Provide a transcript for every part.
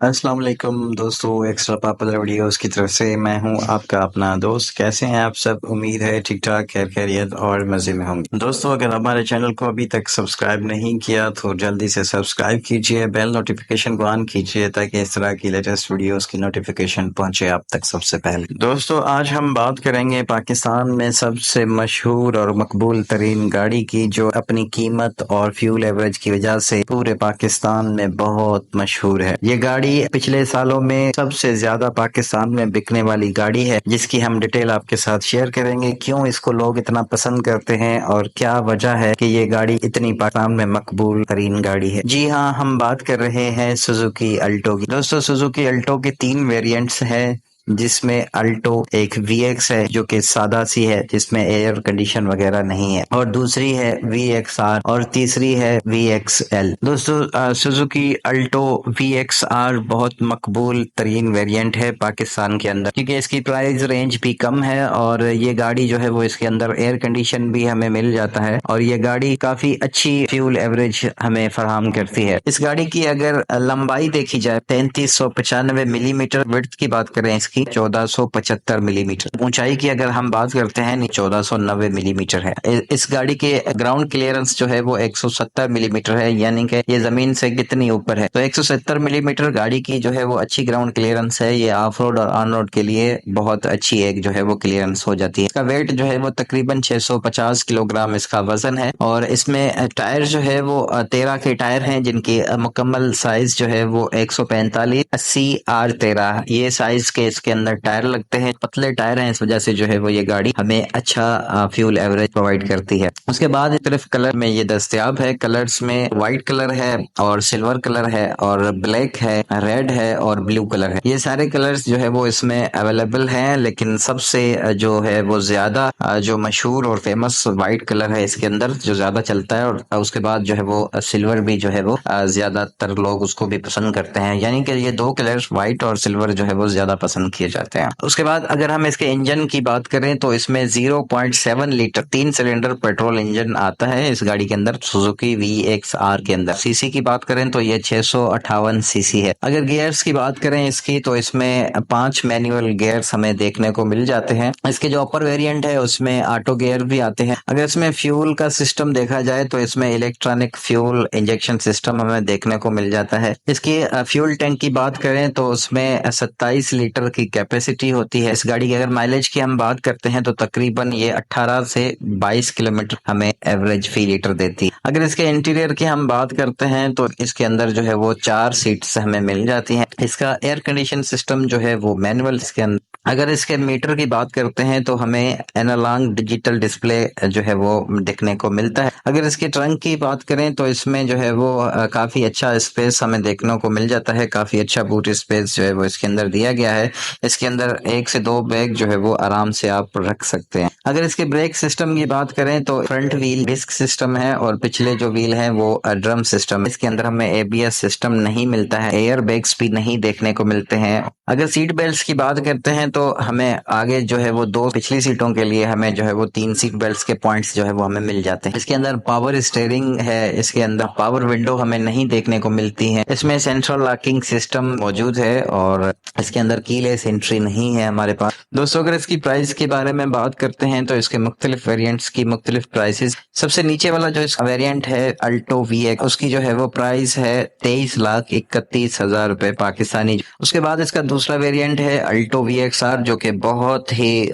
अस्सलाम वालेकुम दोस्तों, एक्स्ट्रा पॉपुलर वीडियोस की तरफ से मैं हूं आपका अपना दोस्त। कैसे हैं आप सब? उम्मीद है ठीक ठाक, खैर खैरियत और मज़े में होंगे। दोस्तों, अगर हमारे चैनल को अभी तक सब्सक्राइब नहीं किया तो जल्दी से सब्सक्राइब कीजिए, बेल नोटिफिकेशन को ऑन कीजिए ताकि इस तरह की लेटेस्ट वीडियोस की नोटिफिकेशन पहुंचे आप तक सबसे पहले। दोस्तों, आज हम बात करेंगे पाकिस्तान में सबसे मशहूर और मकबूल तरीन गाड़ी की, जो अपनी कीमत और फ्यूल एवरेज की वजह से पूरे पाकिस्तान में बहुत मशहूर है। ये गाड़ी पिछले सालों में सबसे ज्यादा पाकिस्तान में बिकने वाली गाड़ी है, जिसकी हम डिटेल आपके साथ शेयर करेंगे। क्यों इसको लोग इतना पसंद करते हैं और क्या वजह है कि ये गाड़ी इतनी पाकिस्तान में मकबूल तरीन गाड़ी है। जी हाँ, हम बात कर रहे हैं सुजुकी अल्टो की। दोस्तों, सुजुकी अल्टो के 3 वेरिएंट्स हैं, जिसमें अल्टो एक VX है जो कि सादा सी है, जिसमें एयर कंडीशन वगैरह नहीं है, और दूसरी है VXR, और तीसरी है VXL। दोस्तों, सुजुकी अल्टो VXR बहुत मकबूल तरीन वेरिएंट है पाकिस्तान के अंदर, क्योंकि इसकी प्राइस रेंज भी कम है और ये गाड़ी जो है वो इसके अंदर एयर कंडीशन भी हमें मिल जाता है, और ये गाड़ी काफी अच्छी फ्यूल एवरेज हमें फराहम करती है। इस गाड़ी की अगर लंबाई देखी जाए 3395 मिलीमीटर, विड्थ की बात करें इसकी 1475 मिलीमीटर, ऊंचाई की अगर हम बात करते हैं 1490 मिलीमीटर है। इस गाड़ी के ग्राउंड क्लियरेंस जो है वो 170 मिलीमीटर है, यानी कि ये जमीन से कितनी ऊपर है। तो 170 मिलीमीटर गाड़ी की जो है वो अच्छी ग्राउंड क्लियरेंस है। ये ऑफ रोड और ऑन रोड के लिए बहुत अच्छी एक जो है वो क्लियरेंस हो जाती है। इसका वेट जो है वो तकरीबन 650 किलोग्राम इसका वजन है, और इसमें टायर जो है वो 13 के टायर हैं, जिनकी मुकम्मल साइज जो है वो 145 80 R13 ये साइज के इसके अंदर टायर लगते हैं। पतले टायर हैं, इस वजह से जो है वो ये गाड़ी हमें अच्छा फ्यूल एवरेज प्रोवाइड करती है। उसके बाद सिर्फ कलर में ये दस्तयाब है। कलर्स में व्हाइट कलर है और सिल्वर कलर है और ब्लैक है, रेड है और ब्लू कलर है। ये सारे कलर्स जो है वो इसमें अवेलेबल हैं, लेकिन सबसे जो है वो ज्यादा जो मशहूर और फेमस व्हाइट कलर है इसके अंदर, जो ज्यादा चलता है, और उसके बाद जो है वो सिल्वर भी जो है वो ज्यादातर लोग उसको भी पसंद करते हैं, यानी कि ये दो कलर्स व्हाइट और सिल्वर जो है वो ज्यादा पसंद किए जाते हैं। उसके बाद अगर हम इसके इंजन की बात करें तो इसमें 0.7 लीटर 3 सिलेंडर पेट्रोल इंजन आता है इस गाड़ी के अंदर, सुजुकी VXR के अंदर। सीसी की बात करें तो ये 658 सीसी है। अगर गियर्स की बात करें इसकी, तो इसमें 5 मैनुअल गियर्स हमें देखने को मिल जाते हैं। इसके जो अपर वेरिएंट है उसमें ऑटो गियर भी आते हैं। अगर इसमें फ्यूल का सिस्टम देखा जाए तो इसमें इलेक्ट्रॉनिक फ्यूल इंजेक्शन सिस्टम हमें देखने को मिल जाता है। इसकी फ्यूल टैंक की बात करें तो उसमें 27 लीटर की कैपेसिटी होती है। इस गाड़ी की अगर माइलेज की हम बात करते हैं तो तकरीबन ये 18 से 22 किलोमीटर हमें एवरेज फी लीटर देती है। अगर इसके इंटीरियर की हम बात करते हैं तो इसके अंदर जो है वो 4 सीट्स हमें मिल जाती हैं। इसका एयर कंडीशन सिस्टम जो है वो मैनुअल इसके अंदर। अगर इसके मीटर की बात करते हैं तो हमें एनालॉग डिजिटल डिस्प्ले जो है वो देखने को मिलता है। अगर इसके ट्रंक की बात करें तो इसमें जो है वो काफी अच्छा स्पेस हमें देखने को मिल जाता है। काफी अच्छा बूट स्पेस जो है वो इसके अंदर दिया गया है। इसके अंदर 1 से 2 बैग जो है वो आराम से आप रख सकते हैं। अगर इसके ब्रेक सिस्टम की बात करें तो फ्रंट व्हील डिस्क सिस्टम है और पिछले जो व्हील है वो ड्रम सिस्टम। इसके अंदर हमें ABS सिस्टम नहीं मिलता है, एयर बैग्स भी नहीं देखने को मिलते हैं। अगर सीट बेल्ट की बात करते हैं तो हमें आगे जो है वो 2 पिछली सीटों के लिए हमें जो है वो 3 सीट बेल्ट के पॉइंट्स जो है वो हमें मिल जाते हैं। इसके अंदर पावर स्टीयरिंग है, इसके अंदर पावर विंडो हमें नहीं देखने को मिलती है। इसमें सेंट्रल लॉकिंग सिस्टम मौजूद है और इसके अंदर कीलेस एंट्री नहीं है हमारे पास। दोस्तों, अगर इसकी प्राइस के बारे में बात करते हैं तो इसके मुख्तलिफ वेरिएंट्स की मुख्तलिफ प्राइसेस। सबसे नीचे वाला जो इसका वेरिएंट है अल्टो VX, उसकी जो है वो प्राइस है 23,31,000 रुपए पाकिस्तानी। उसके बाद इसका दूसरा वेरिएंट है अल्टो VXR, जो कि बहुत ही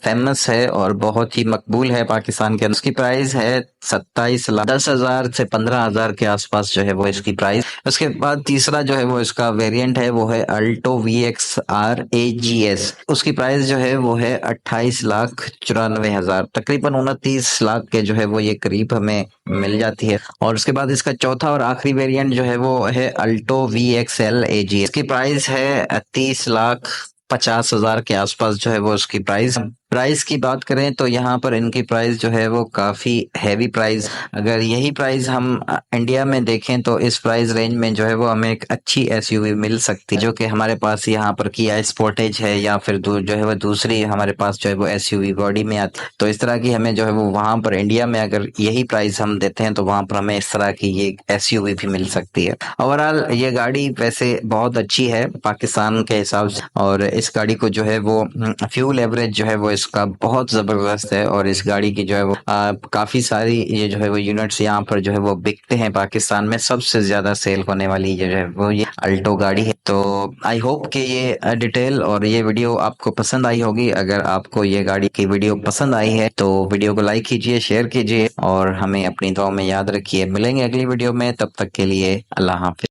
फेमस है और बहुत ही मकबूल है पाकिस्तान के अंदर। उसकी प्राइस है 27,10,000 से 15,000 के आसपास जो है वो इसकी प्राइस। उसके बाद तीसरा जो है वो इसका वेरिएंट है वो है अल्टो VXR AGS। उसकी प्राइस जो है वो है 28,94,000, तकरीबन 29 लाख के जो है वो ये करीब हमें मिल जाती है। और उसके बाद इसका चौथा और आखिरी वेरिएंट जो है वो है अल्टो VXL AGS। इसकी प्राइस है 30,50,000 के आसपास जो है वो उसकी प्राइस। प्राइस की बात करें तो यहाँ पर इनकी प्राइस जो है वो काफ़ी हैवी प्राइस। अगर यही प्राइस हम इंडिया में देखें तो इस प्राइस रेंज में जो है वो हमें एक अच्छी एसयूवी मिल सकती है, जो कि हमारे पास यहाँ पर किया स्पोर्टेज है या फिर जो है वो दूसरी हमारे पास जो है वो एसयूवी बॉडी में आती है। तो इस तरह की हमें जो है वो वहाँ पर इंडिया में अगर यही प्राइस हम देते हैं तो वहाँ पर हमें इस तरह की ये एसयूवी भी मिल सकती है। ओवरऑल ये गाड़ी वैसे बहुत अच्छी है पाकिस्तान के हिसाब से, और इस गाड़ी को जो है वो फ्यूल एवरेज जो है वो इसका बहुत जबरदस्त है, और इस गाड़ी की जो है वो काफी सारी ये जो है वो यूनिट्स यहाँ पर जो है वो बिकते हैं। पाकिस्तान में सबसे ज्यादा सेल होने वाली ये जो है वो ये अल्टो गाड़ी है। तो आई होप कि ये डिटेल और ये वीडियो आपको पसंद आई होगी। अगर आपको ये गाड़ी की वीडियो पसंद आई है तो वीडियो को लाइक कीजिए, शेयर कीजिए और हमें अपनी दुआ में याद रखिए। मिलेंगे अगली वीडियो में, तब तक के लिए अल्लाह हाफिज।